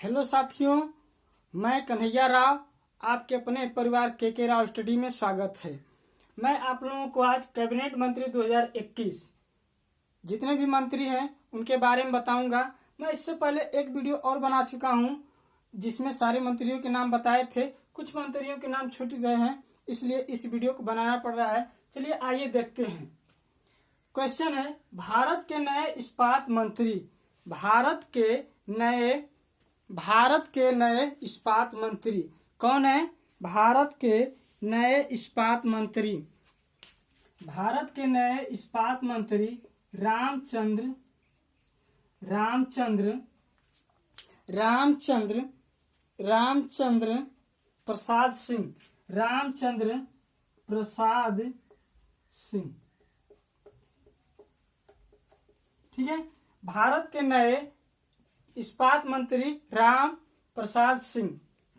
Hello साथियों, मैं कन्हैया राव आपके अपने परिवार के राव स्टडी में स्वागत है। मैं आप लोगों को आज कैबिनेट मंत्री 2021 जितने भी मंत्री हैं उनके बारे में बताऊंगा। मैं इससे पहले एक वीडियो और बना चुका हूं जिसमें सारे मंत्रियों के नाम बताए थे। कुछ मंत्रियों के नाम छूट गए हैं, इसलिए इस वीडियो को बनाना पड़ रहा है। चलिए आइए देखते हैं। क्वेश्चन है, भारत के नए इस्पात मंत्री। भारत के नए इस्पात मंत्री कौन है? भारत के नए इस्पात मंत्री रामचंद्र प्रसाद सिंह। ठीक है, भारत के नए इस्पात मंत्री राम प्रसाद सिंह।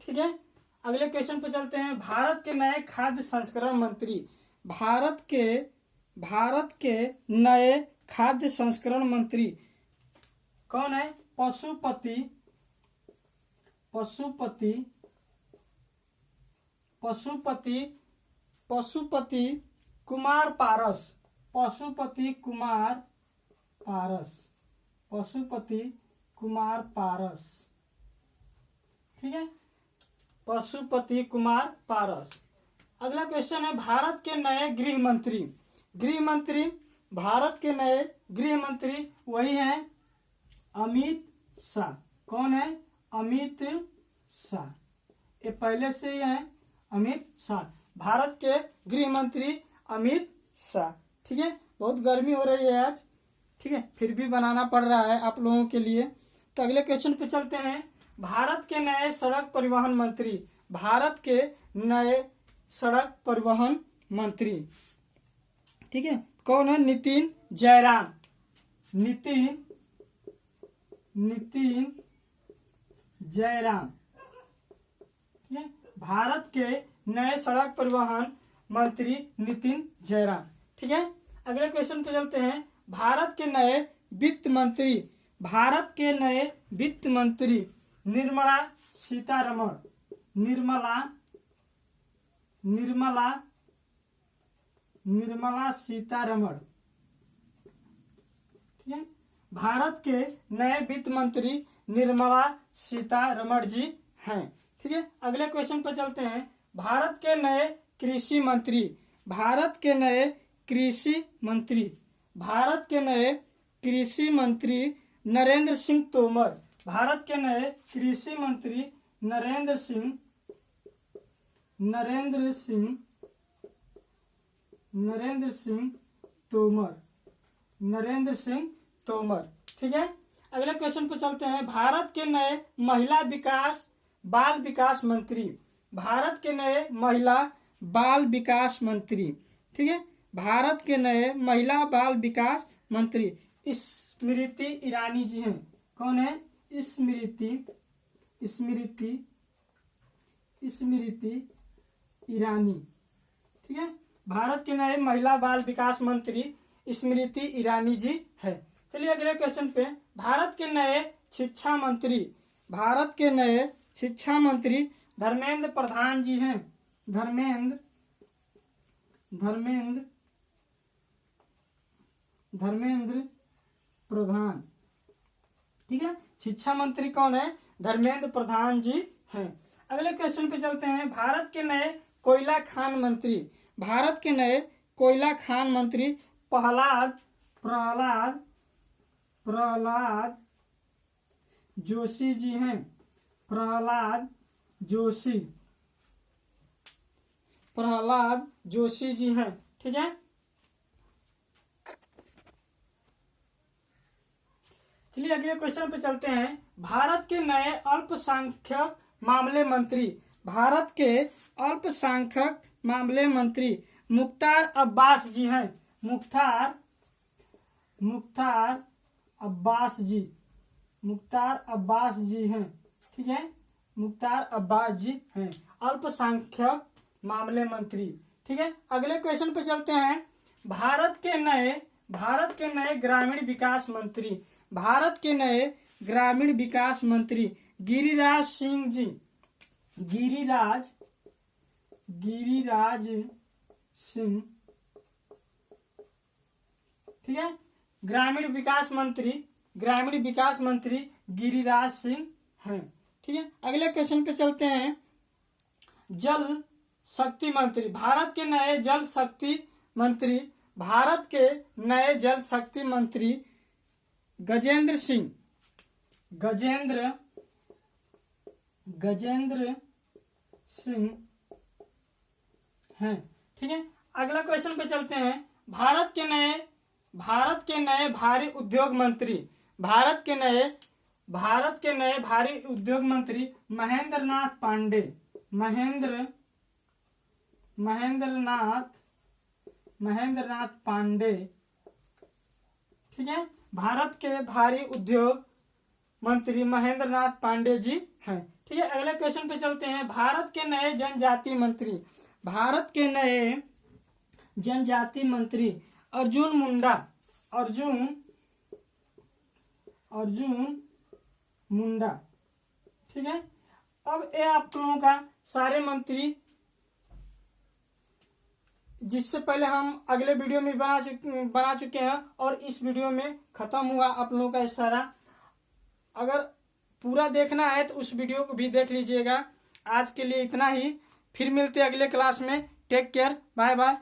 ठीक है, अगले क्वेश्चन पे चलते हैं। भारत के नए खाद्य संस्करण मंत्री। भारत के नए खाद्य संस्करण मंत्री कौन है? पशुपति कुमार पारस। ठीक है, पशुपति कुमार पारस। अगला क्वेश्चन है, भारत के नए गृह मंत्री। भारत के नए गृह मंत्री वही हैं अमित शाह। कौन है? अमित शाह। ये पहले से ही है अमित शाह। भारत के गृह मंत्री अमित शाह। ठीक है, बहुत गर्मी हो रही है आज, ठीक है, फिर भी बनाना पड़ रहा है आप लोगों के लिए। तो अगले क्वेश्चन पे चलते हैं। भारत के नए सड़क परिवहन मंत्री। भारत के नए सड़क परिवहन मंत्री, ठीक है, कौन है? नितिन जयराम। ठीक है, भारत के नए सड़क परिवहन मंत्री नितिन जयराम। ठीक है, अगले क्वेश्चन पे चलते हैं। भारत के नए वित्त मंत्री निर्मला सीतारमण। ठीक है, भारत के नए वित्त मंत्री निर्मला सीतारमण जी हैं। ठीक है, अगले क्वेश्चन पर चलते हैं। भारत के नए कृषि मंत्री नरेंद्र सिंह तोमर। भारत के नए कृषि मंत्री नरेंद्र सिंह तोमर। ठीक है, अगले क्वेश्चन पे चलते हैं। भारत के नए महिला बाल विकास मंत्री। भारत के नए महिला बाल विकास मंत्री, ठीक है, भारत के नए महिला बाल विकास मंत्री स्मृति ईरानी जी हैं। कौन है? स्मृति ईरानी। ठीक है, भारत के नए महिला बाल विकास मंत्री स्मृति ईरानी जी है। चलिए अगले क्वेश्चन पे। भारत के नए शिक्षा मंत्री धर्मेंद्र प्रधान जी हैं। धर्मेंद्र प्रधान। ठीक है, शिक्षा मंत्री कौन है? धर्मेंद्र प्रधान जी हैं। अगले क्वेश्चन पे चलते हैं। भारत के नए कोयला खान मंत्री। भारत के नए कोयला खान मंत्री प्रहलाद जोशी जी हैं। प्रहलाद जोशी जी हैं। ठीक है, चलिए अगले क्वेश्चन पे चलते हैं। भारत के नए अल्पसंख्यक मामले मंत्री। भारत के अल्पसंख्यक मामले मंत्री मुख्तार अब्बास जी हैं। मुख्तार अब्बास जी हैं। ठीक है, मुख्तार अब्बास जी हैं अल्पसंख्यक मामले मंत्री। ठीक है, अगले क्वेश्चन पे चलते हैं। भारत के नए ग्रामीण विकास मंत्री। भारत के नए ग्रामीण विकास मंत्री गिरिराज सिंह जी, गिरिराज सिंह, ठीक है। ग्रामीण विकास मंत्री गिरिराज सिंह हैं, ठीक है। अगले क्वेश्चन पे चलते हैं। जल शक्ति मंत्री, भारत के नए जल शक्ति मंत्री गजेंद्र सिंह हैं, ठीक है। अगला क्वेश्चन पे चलते हैं। भारत के नए भारी उद्योग मंत्री, महेंद्र नाथ पांडे, ठीक है। भारत के भारी उद्योग मंत्री महेंद्र नाथ पांडे जी हैं, ठीक है। अगले क्वेश्चन पे चलते हैं। भारत के नए जनजाति मंत्री अर्जुन मुंडा, ठीक है। अब ये आप लोगों का सारे मंत्री, जिससे पहले हम अगले वीडियो में बना चुके हैं और इस वीडियो में खत्म हुआ आप लोगों का सारा। अगर पूरा देखना है तो उस वीडियो को भी देख लीजिएगा। आज के लिए इतना ही, फिर मिलते हैं अगले क्लास में। Take care, bye bye.